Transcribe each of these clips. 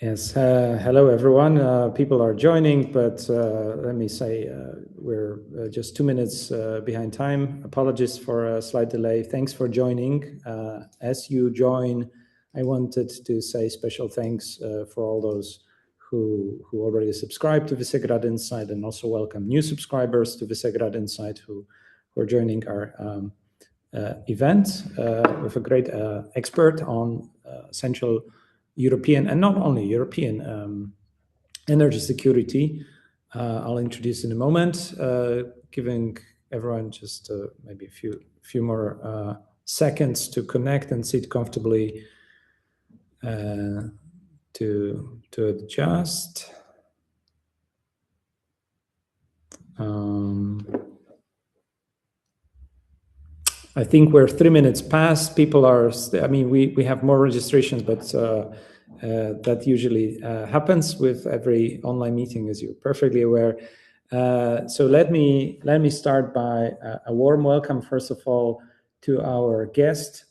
Yes, hello everyone. People are joining, but let me say we're just 2 minutes behind time. Apologies for a slight delay. Thanks for joining. As you join, I wanted to say special thanks for all those who already subscribed to Visegrad Insight, and also welcome new subscribers to Visegrad Insight who are joining our event with a great expert on Central European, and not only European, energy security. I'll introduce in a moment, giving everyone just maybe a few more seconds to connect and sit comfortably to adjust. I think we're 3 minutes past. People are, I mean, we have more registrations, but that usually happens with every online meeting, as you're perfectly aware. So let me start by a warm welcome, first of all, to our guest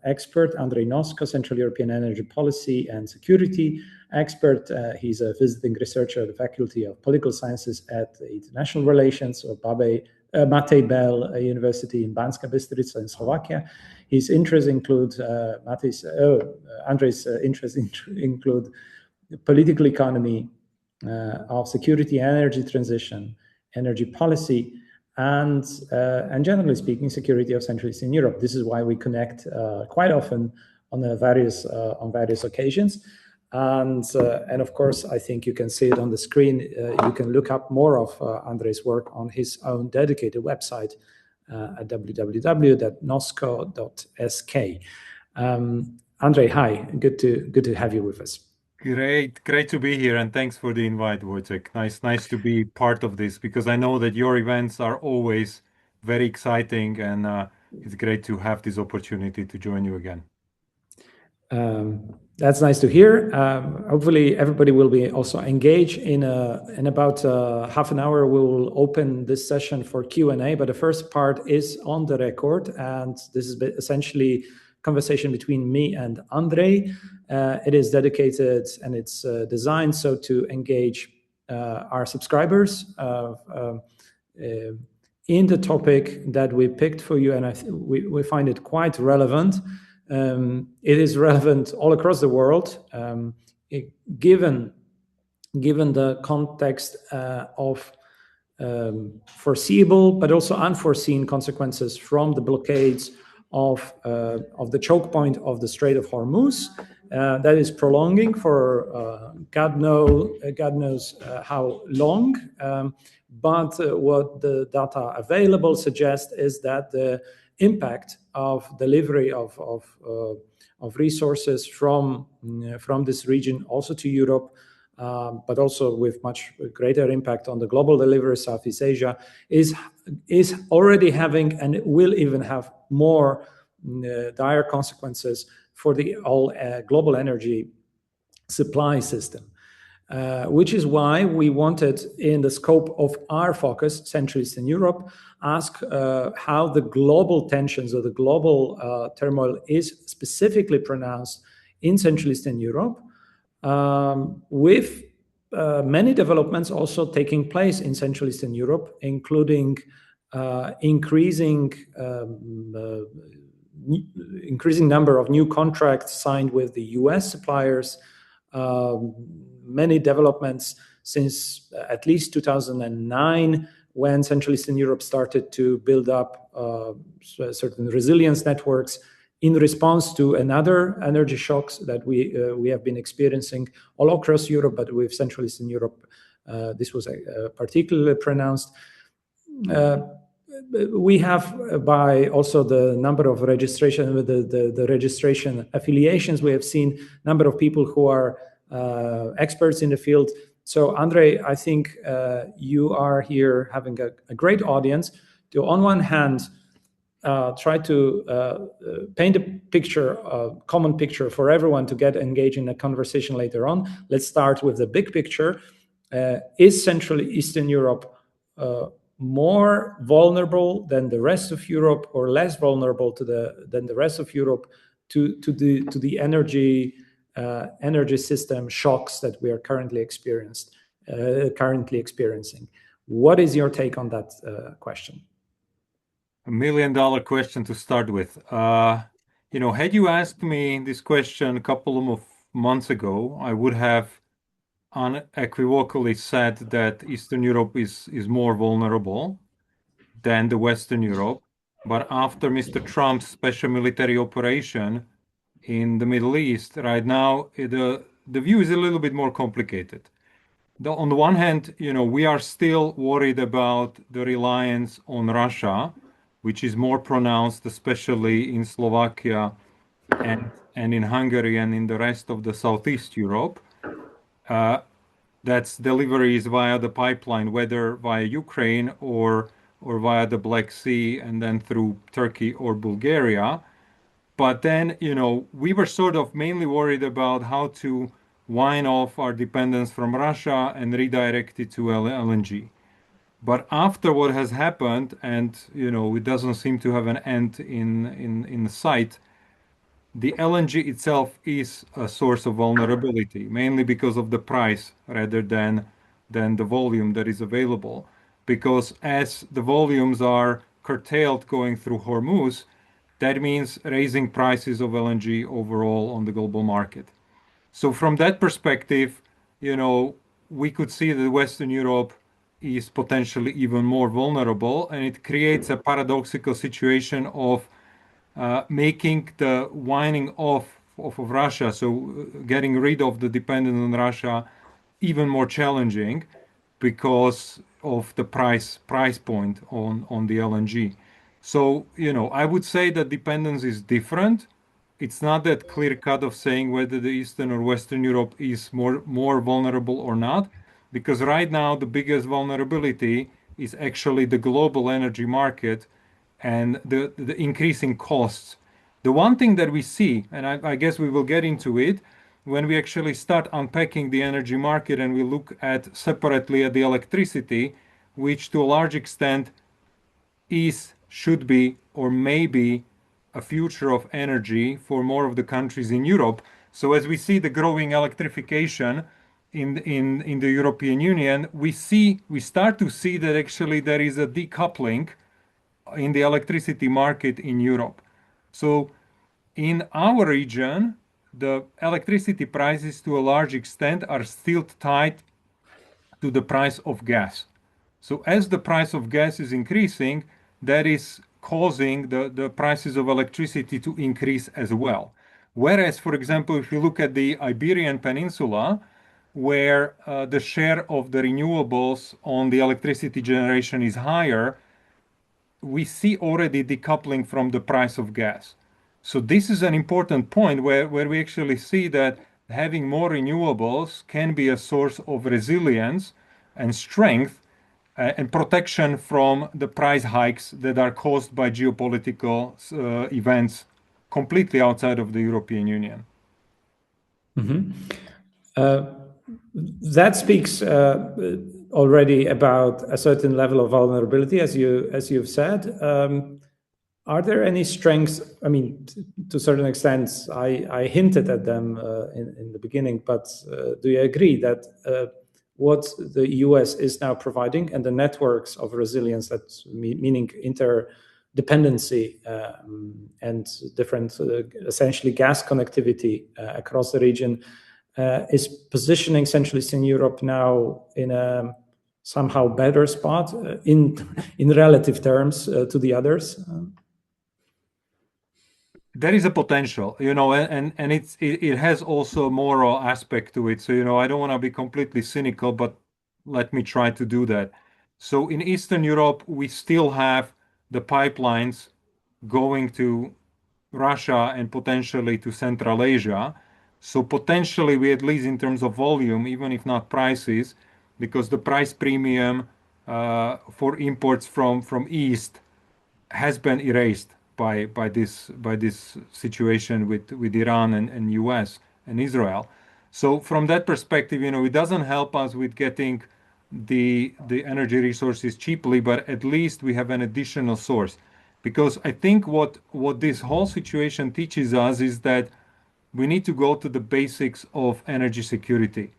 expert, Andrei Nosko, Central European Energy Policy and Security expert. He's a visiting researcher at the Faculty of Political Sciences at International Relations, or Matej Bell University in Banska Bystrica in Slovakia. His interests include Andrei's interests include political economy, of security, energy transition, energy policy, and generally speaking, security of Central Eastern Europe. This is why we connect quite often on various occasions. And of course, I think you can see it on the screen. You can look up more of Andrei's work on his own dedicated website at www.nosco.sk. Andrei, hi, good to have you with us. Great to be here, and thanks for the invite, Wojciech. Nice to be part of this, because I know that your events are always very exciting, and it's great to have this opportunity to join you again. That's nice to hear. Hopefully everybody will be also engaged. In about half an hour, we will open this session for Q&A, but the first part is on the record, and this is essentially conversation between me and Andrei. It is dedicated and it's designed so to engage our subscribers in the topic that we picked for you, and we find it quite relevant. It is relevant all across the world, given the context of foreseeable but also unforeseen consequences from the blockades of the choke point of the Strait of Hormuz that is prolonging for God knows how long. But what the data available suggest is that the impact of delivery of resources from this region also to Europe, but also with much greater impact on the global delivery, Southeast Asia, is already having, and will even have more dire consequences for the whole global energy supply system. Which is why we wanted, in the scope of our focus, Central Eastern Europe, ask how the global tensions or the global turmoil is specifically pronounced in Central Eastern Europe, with many developments also taking place in Central Eastern Europe, including increasing number of new contracts signed with the US suppliers, many developments since at least 2009, when Central Eastern Europe started to build up certain resilience networks in response to another energy shocks that we have been experiencing all across Europe, but with Central Eastern Europe, this was particularly pronounced. We have, by also the number of registration, the registration affiliations, we have seen number of people who are experts in the field. So Andrei, I think you are here having a great audience to, on one hand, try to paint a picture, a common picture for everyone to get engaged in a conversation later on. Let's start with the big picture. Is Central Eastern Europe more vulnerable than the rest of Europe, or less vulnerable than the rest of Europe to the energy energy system shocks that we are currently experiencing. What is your take on that question? $1 million question to start with. Had you asked me this question a couple of months ago, I would have unequivocally said that Eastern Europe is more vulnerable than the Western Europe. But after Mr. Trump's special military operation in the Middle East, right now the view is a little bit more complicated. On the one hand, we are still worried about the reliance on Russia, which is more pronounced, especially in Slovakia and in Hungary and in the rest of the Southeast Europe. That's deliveries via the pipeline, whether via Ukraine or via the Black Sea and then through Turkey or Bulgaria. But then, we were sort of mainly worried about how to wind off our dependence from Russia and redirect it to LNG. But after what has happened, and it doesn't seem to have an end in sight, the LNG itself is a source of vulnerability, mainly because of the price rather than the volume that is available. Because as the volumes are curtailed going through Hormuz, that means raising prices of LNG overall on the global market. So from that perspective, we could see that Western Europe is potentially even more vulnerable, and it creates a paradoxical situation of making the winding off of Russia, so getting rid of the dependence on Russia, even more challenging because of the price point on the LNG. So, I would say that dependence is different. It's not that clear cut of saying whether the Eastern or Western Europe is more vulnerable or not, because right now the biggest vulnerability is actually the global energy market and the increasing costs. The one thing that we see, and I guess we will get into it, when we actually start unpacking the energy market and we look at separately at the electricity, which to a large extent should be, or maybe a future of energy for more of the countries in Europe. So as we see the growing electrification in the European Union, we start to see that actually there is a decoupling in the electricity market in Europe. So in our region, the electricity prices to a large extent are still tied to the price of gas. So as the price of gas is increasing, that is causing the prices of electricity to increase as well. Whereas, for example, if you look at the Iberian Peninsula, where the share of the renewables on the electricity generation is higher, we see already decoupling from the price of gas. So this is an important point where we actually see that having more renewables can be a source of resilience and strength and protection from the price hikes that are caused by geopolitical events completely outside of the European Union. Mm-hmm. That speaks already about a certain level of vulnerability, as you've said. Are there any strengths? I mean, to a certain extent, I hinted at them in the beginning, but do you agree that what the US is now providing and the networks of resilience, that's meaning interdependency and different, essentially gas connectivity across the region, is positioning Central Eastern Europe now in a somehow better spot in relative terms to the others? There is a potential, and it has also a moral aspect to it. So, I don't want to be completely cynical, but let me try to do that. So in Eastern Europe, we still have the pipelines going to Russia and potentially to Central Asia. So potentially we, at least in terms of volume, even if not prices, because the price premium for imports from East has been erased by this situation with Iran and US and Israel. So from that perspective, it doesn't help us with getting the energy resources cheaply, but at least we have an additional source. Because I think what this whole situation teaches us is that we need to go to the basics of energy security.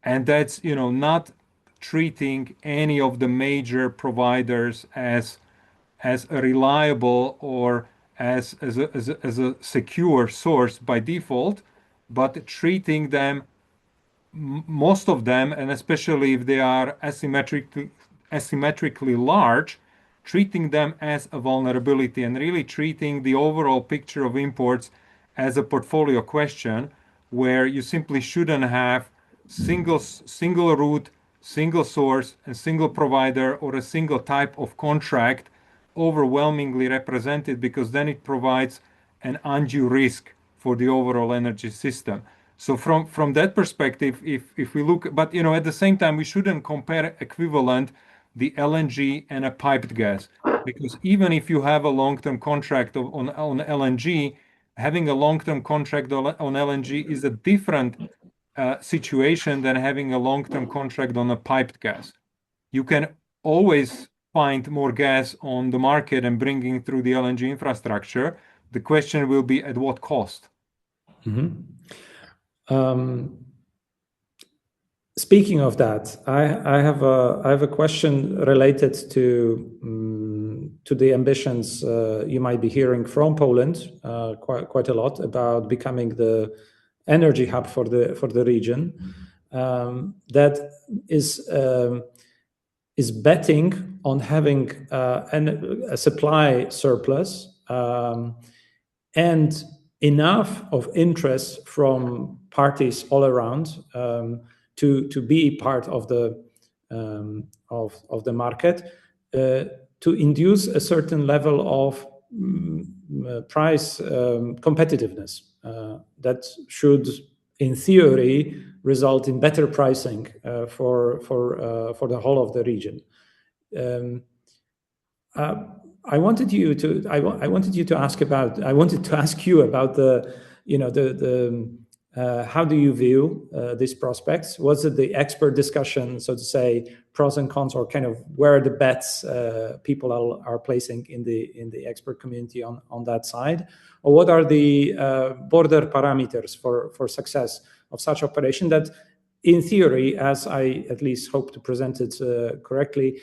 And that's, not treating any of the major providers as a reliable or as a secure source by default, but treating them, most of them, and especially if they are asymmetrically large, treating them as a vulnerability and really treating the overall picture of imports as a portfolio question where you simply shouldn't have single route, single source, and single provider or a single type of contract overwhelmingly represented, because then it provides an undue risk for the overall energy system. So from that perspective, if we look, but at the same time, we shouldn't compare equivalent the LNG and a piped gas, because even if you have a long-term contract on LNG, having a long-term contract on LNG is a different situation than having a long-term contract on a piped gas. You can always find more gas on the market and bringing through the LNG infrastructure. The question will be at what cost? Speaking of that, I have a question related to the ambitions you might be hearing from Poland quite a lot about becoming the energy hub for the region. That is betting on having a supply surplus and enough of interest from parties all around to be part of the market to induce a certain level of price competitiveness that should, in theory, result in better pricing for the whole of the region. I wanted to ask you about how do you view these prospects? Was it the expert discussion, so to say, pros and cons, or kind of where the bets people are placing in the expert community on that side? Or what are the border parameters for success of such operation that, in theory, as I at least hope to present it correctly,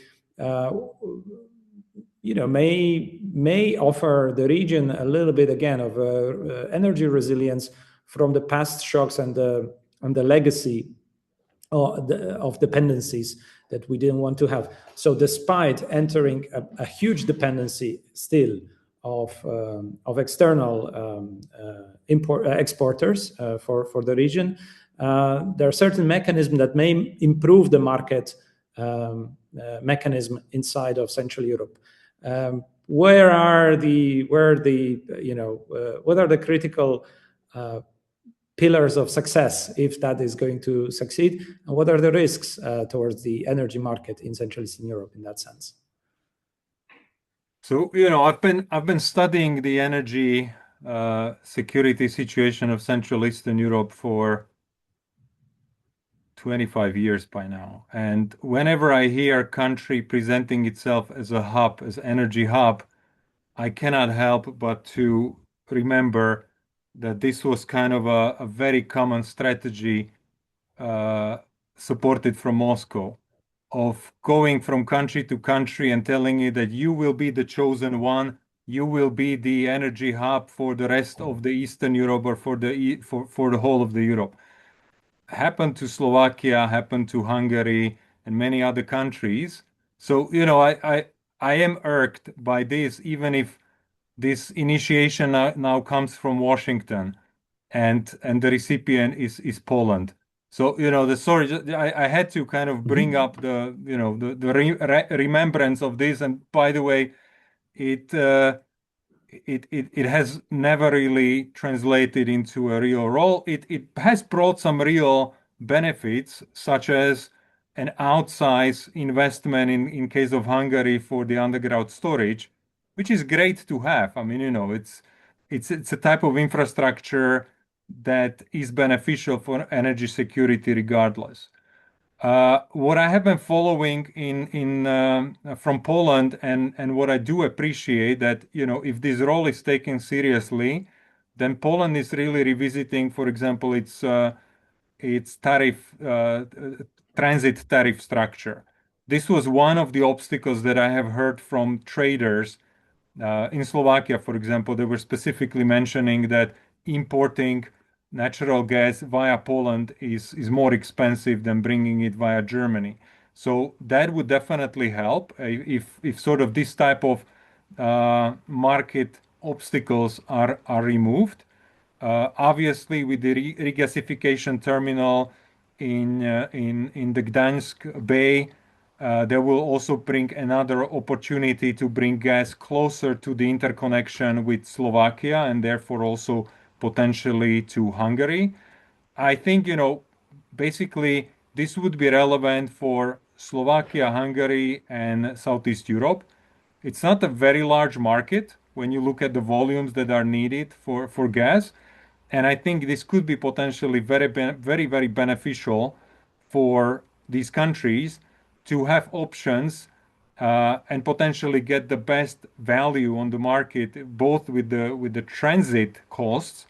may offer the region a little bit again of energy resilience from the past shocks and the legacy of dependencies that we didn't want to have. So, despite entering a huge dependency still of external exporters for the region, there are certain mechanisms that may improve the market mechanism inside of Central Europe. What are the critical pillars of success if that is going to succeed, and what are the risks towards the energy market in Central Eastern Europe in that sense? So I've been studying the energy security situation of Central Eastern Europe for 25 years by now, and whenever I hear a country presenting itself as a hub, as energy hub, I cannot help but to remember that this was kind of a very common strategy supported from Moscow, of going from country to country and telling you that you will be the chosen one, you will be the energy hub for the rest of the Eastern Europe, or for the whole of the Europe. Happened to Slovakia, happened to Hungary, and many other countries. So I am irked by this, even if this initiation now comes from Washington, and the recipient is Poland. So the story, I had to kind of bring up the remembrance of this. And by the way, it has never really translated into a real role. It has brought some real benefits, such as an outsized investment in case of Hungary for the underground storage, which is great to have. I mean, it's a type of infrastructure that is beneficial for energy security regardless. What I have been following from Poland, and what I do appreciate, that if this role is taken seriously, then Poland is really revisiting, for example, its transit tariff structure. This was one of the obstacles that I have heard from traders in Slovakia, for example. They were specifically mentioning that importing natural gas via Poland is more expensive than bringing it via Germany. So that would definitely help if sort of this type of market obstacles are removed. Obviously, with the regasification terminal in the Gdańsk Bay, that will also bring another opportunity to bring gas closer to the interconnection with Slovakia and therefore also potentially to Hungary. I think, basically this would be relevant for Slovakia, Hungary, and Southeast Europe. It's not a very large market when you look at the volumes that are needed for gas. And I think this could be potentially very beneficial for these countries to have options and potentially get the best value on the market, both with the transit costs,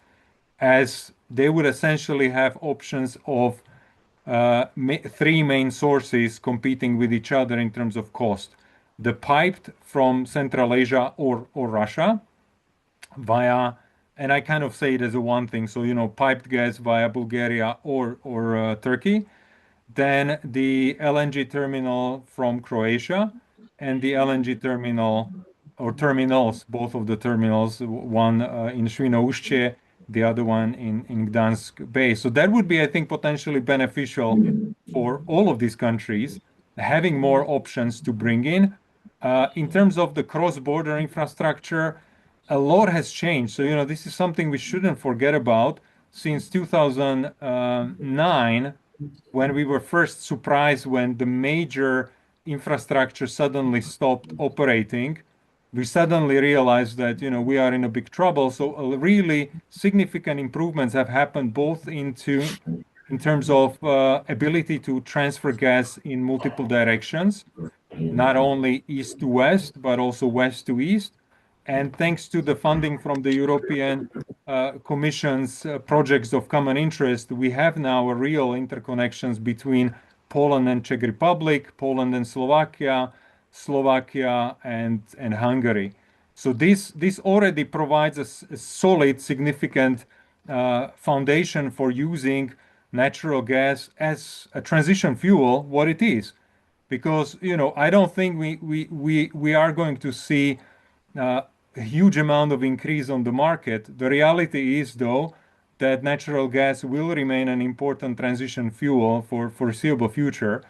as they would essentially have options of three main sources competing with each other in terms of cost. The piped from Central Asia or Russia via, and I kind of say it as a one thing, so piped gas via Bulgaria or Turkey, then the LNG terminal from Croatia, and the LNG terminal or terminals, both of the terminals, one in Świnoujście, the other one in Gdansk Bay. So that would be, I think, potentially beneficial for all of these countries, having more options to bring in. In terms of the cross-border infrastructure, a lot has changed. So, this is something we shouldn't forget about. Since 2009, when we were first surprised when the major infrastructure suddenly stopped operating, we suddenly realized that we are in a big trouble. So really significant improvements have happened both in terms of ability to transfer gas in multiple directions, not only east to west, but also west to east. And thanks to the funding from the European Commission's projects of common interest, we have now a real interconnections between Poland and Czech Republic, Poland and Slovakia, Slovakia and Hungary. So this already provides a solid, significant foundation for using natural gas as a transition fuel, what it is. Because I don't think we are going to see a huge amount of increase on the market. The reality is, though, that natural gas will remain an important transition fuel for foreseeable future,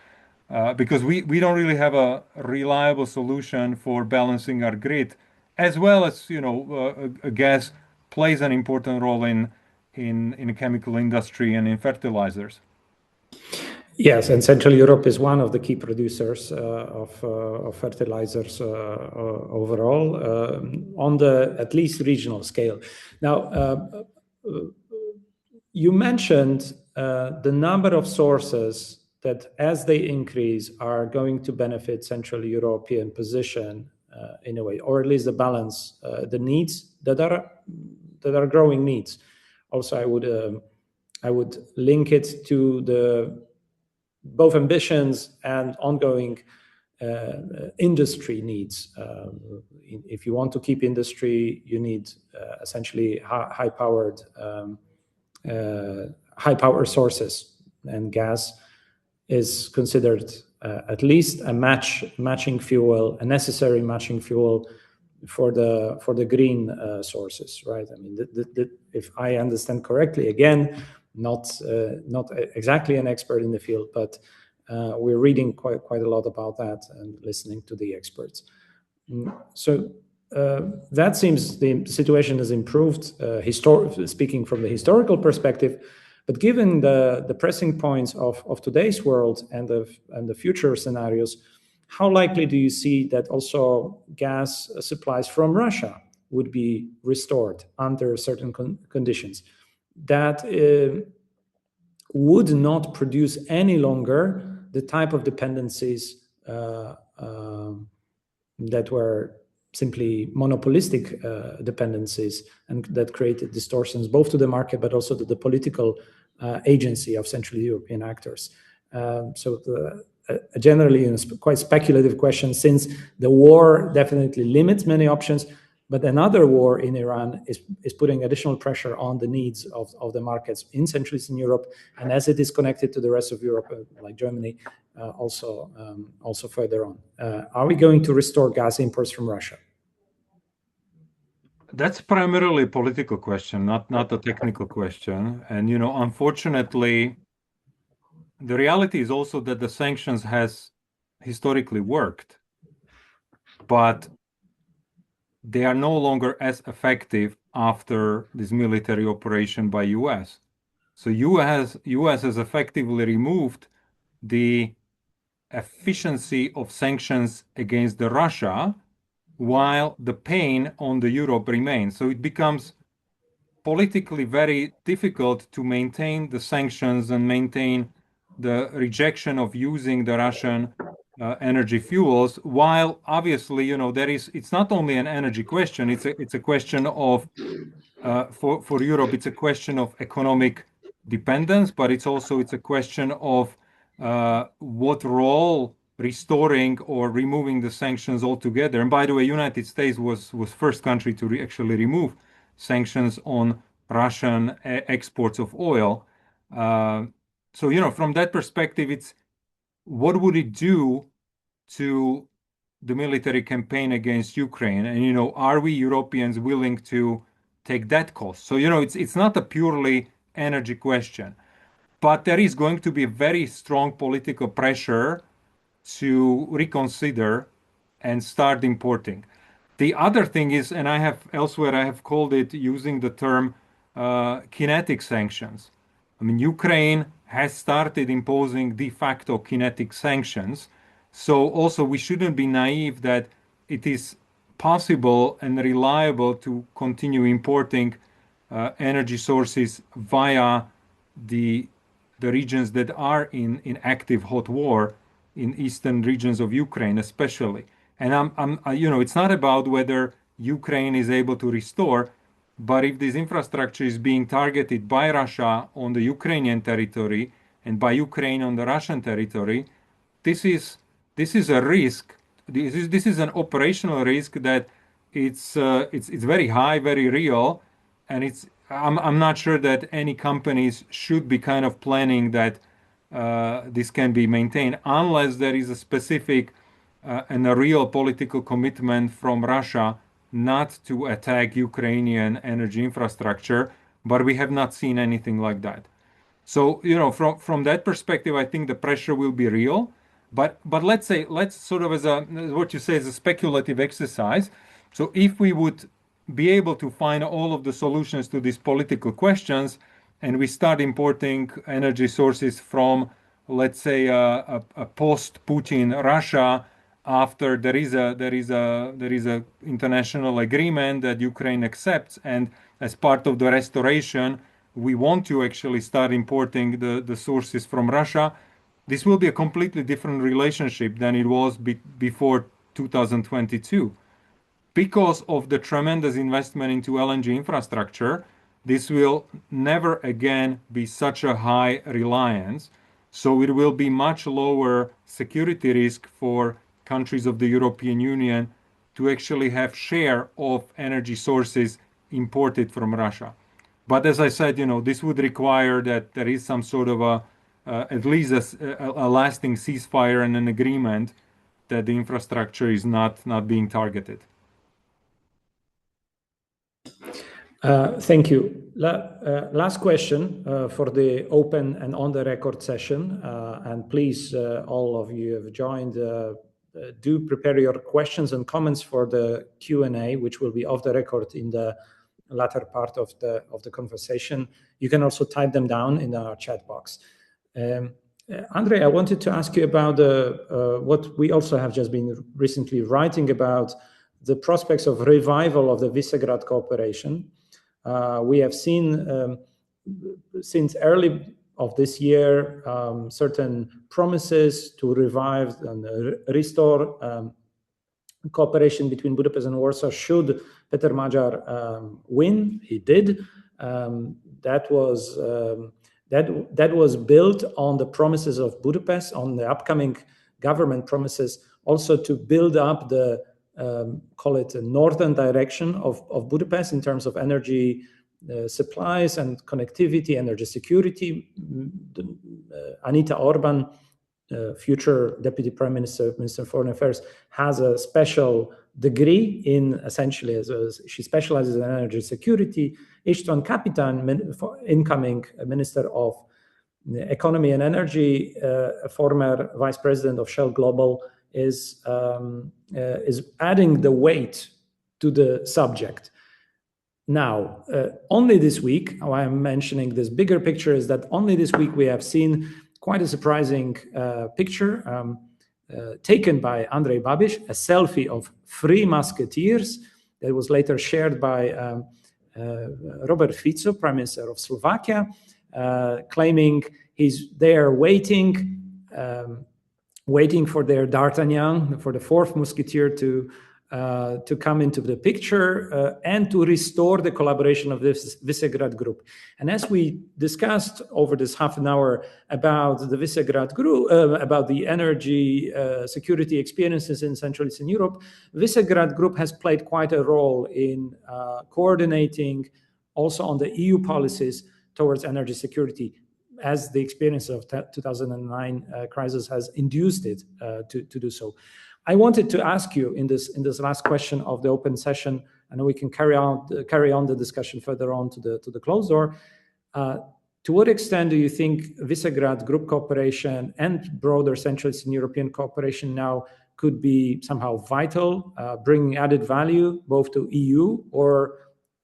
because we don't really have a reliable solution for balancing our grid, as well as gas plays an important role in the chemical industry and in fertilizers. Yes, and Central Europe is one of the key producers of fertilizers overall on the at least regional scale. Now, you mentioned the number of sources that, as they increase, are going to benefit Central European position in a way, or at least the balance, the needs that are growing needs. Also, I would link it to the both ambitions and ongoing industry needs. If you want to keep industry, you need essentially high power sources, and gas is considered at least a matching fuel, a necessary matching fuel for the green sources, right? I mean, if I understand correctly, again, not exactly an expert in the field, but we're reading quite a lot about that and listening to the experts. So that seems the situation has improved, speaking from the historical perspective. But given the pressing points of today's world and the future scenarios, how likely do you see that also gas supplies from Russia would be restored under certain conditions that would not produce any longer the type of dependencies that were simply monopolistic dependencies, and that created distortions both to the market but also to the political agency of Central European actors. Generally, quite speculative question, since the war definitely limits many options, but another war in Iran is putting additional pressure on the needs of the markets in Central Eastern Europe, and as it is connected to the rest of Europe, like Germany, also further on. Are we going to restore gas imports from Russia? That's primarily a political question, not a technical question. And unfortunately, the reality is also that the sanctions has historically worked, but they are no longer as effective after this military operation by US. So US has effectively removed the efficiency of sanctions against the Russia, while the pain on the Europe remains. So it becomes politically very difficult to maintain the sanctions and maintain the rejection of using the Russian energy fuels, while obviously, it's not only an energy question, it's a question of for Europe, it's a question of economic dependence, but it's a question of what role restoring or removing the sanctions altogether. And by the way, United States was first country to actually remove sanctions on Russian exports of oil. So from that perspective, it's what would it do to the military campaign against Ukraine? And are we Europeans willing to take that cost? So it's not a purely energy question, but there is going to be very strong political pressure to reconsider and start importing. The other thing is, and I have called it using the term kinetic sanctions. I mean, Ukraine has started imposing de facto kinetic sanctions. So also we shouldn't be naive that it is possible and reliable to continue importing energy sources via the regions that are in active hot war, in eastern regions of Ukraine especially. And it's not about whether Ukraine is able to restore, but if this infrastructure is being targeted by Russia on the Ukrainian territory and by Ukraine on the Russian territory, this is a risk. This is an operational risk that it's very high, very real, and I'm not sure that any companies should be kind of planning that this can be maintained unless there is a specific and a real political commitment from Russia not to attack Ukrainian energy infrastructure, but we have not seen anything like that. So, from that perspective, I think the pressure will be real. But let's sort of as what you say is a speculative exercise. So if we would be able to find all of the solutions to these political questions, and we start importing energy sources from, let's say, a post-Putin Russia, after there is a international agreement that Ukraine accepts, and as part of the restoration, we want to actually start importing the sources from Russia. This will be a completely different relationship than it was before 2022. Because of the tremendous investment into LNG infrastructure, this will never again be such a high reliance. So it will be much lower security risk for countries of the European Union to actually have share of energy sources imported from Russia. But as I said, this would require that there is some sort of at least a lasting ceasefire and an agreement that the infrastructure is not being targeted. Thank you. Last question for the open and on the record session. And please, all of you have joined, do prepare your questions and comments for the Q&A, which will be off the record in the latter part of the conversation. You can also type them down in our chat box. Andrei, I wanted to ask you about what we also have just been recently writing about, the prospects of revival of the Visegrad cooperation. We have seen since early of this year certain promises to revive and restore cooperation between Budapest and Warsaw should Peter Magyar win. He did. That was built on the promises of Budapest, on the upcoming government promises, also to build up the call it a northern direction of Budapest in terms of energy supplies and connectivity, energy security. Anita Orban, future Deputy Prime Minister, Minister of Foreign Affairs, has a special degree in essentially, as she specializes in energy security. István Kapitan, incoming Minister of Economy and Energy, a former Vice President of Shell Global, is adding the weight to the subject. Now, only this week, why I'm mentioning this bigger picture is that only this week we have seen quite a surprising picture taken by Andrej Babiš, a selfie of three musketeers that was later shared by Robert Fico, Prime Minister of Slovakia, claiming he's there waiting for their D'Artagnan, for the fourth musketeer to come into the picture and to restore the collaboration of this Visegrad group. And as we discussed over this half an hour about the Visegrad group, about the energy security experiences in Central Eastern Europe, Visegrad group has played quite a role in coordinating also on the EU policies towards energy security, as the experience of 2009 crisis has induced it to do so. I wanted to ask you in this last question of the open session, and we can carry on the discussion further on to the closed door. To what extent do you think Visegrad Group cooperation and broader Central Eastern European cooperation now could be somehow vital, bringing added value both to EU, or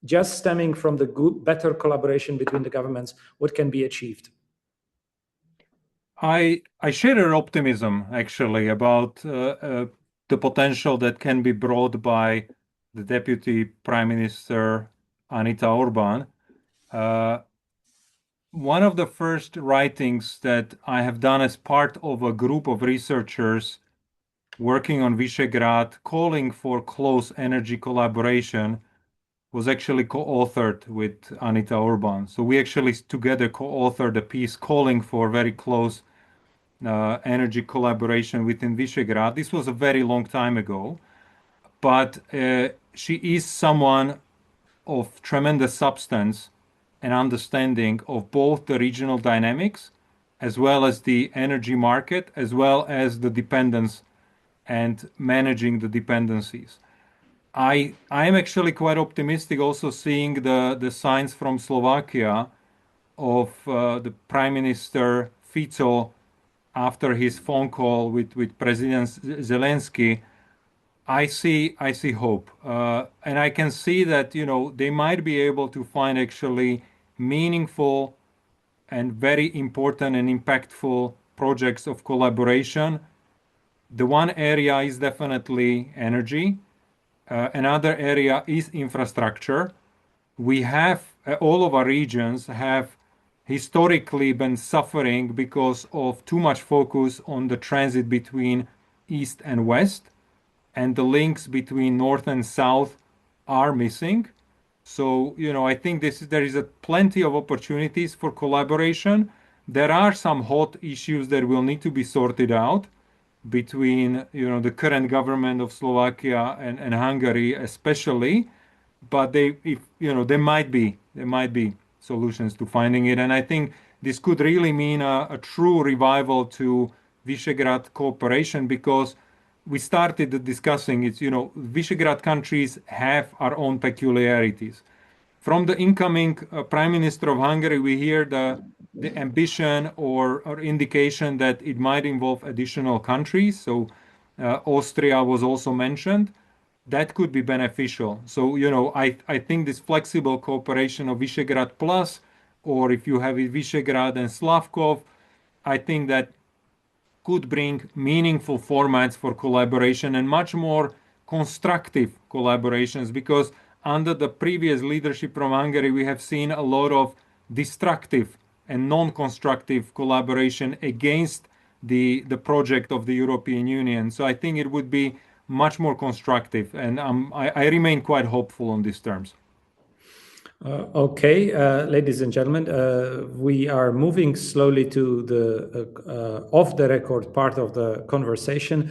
just stemming from the better collaboration between the governments, what can be achieved? I share your optimism, actually, about the potential that can be brought by the Deputy Prime Minister, Anita Orban. One of the first writings that I have done as part of a group of researchers working on Visegrad, calling for close energy collaboration, was actually co-authored with Anita Orban. So we actually together co-authored a piece calling for very close energy collaboration within Visegrad. This was a very long time ago, but she is someone of tremendous substance and understanding of both the regional dynamics as well as the energy market, as well as the dependence and managing the dependencies. I am actually quite optimistic also seeing the signs from Slovakia of the Prime Minister Fico after his phone call with President Zelensky. I see hope, and I can see that they might be able to find actually meaningful and very important and impactful projects of collaboration. The one area is definitely energy. Another area is infrastructure. We have, all of our regions have historically been suffering because of too much focus on the transit between East and West, and the links between North and South are missing. So, I think there is plenty of opportunities for collaboration. There are some hot issues that will need to be sorted out between the current government of Slovakia and Hungary especially, but there might be solutions to finding it, and I think this could really mean a true revival to Visegrad cooperation, because we started discussing it. Visegrad countries have our own peculiarities. From the incoming Prime Minister of Hungary, we hear the ambition or indication that it might involve additional countries. So Austria was also mentioned. That could be beneficial. So, I think this flexible cooperation of Visegrad Plus, or if you have Visegrad and Slavkov, I think that could bring meaningful formats for collaboration and much more constructive collaborations, because under the previous leadership from Hungary, we have seen a lot of destructive and non-constructive collaboration against the project of the European Union. So I think it would be much more constructive. And I remain quite hopeful on these terms. Okay, ladies and gentlemen, we are moving slowly to the off the record part of the conversation.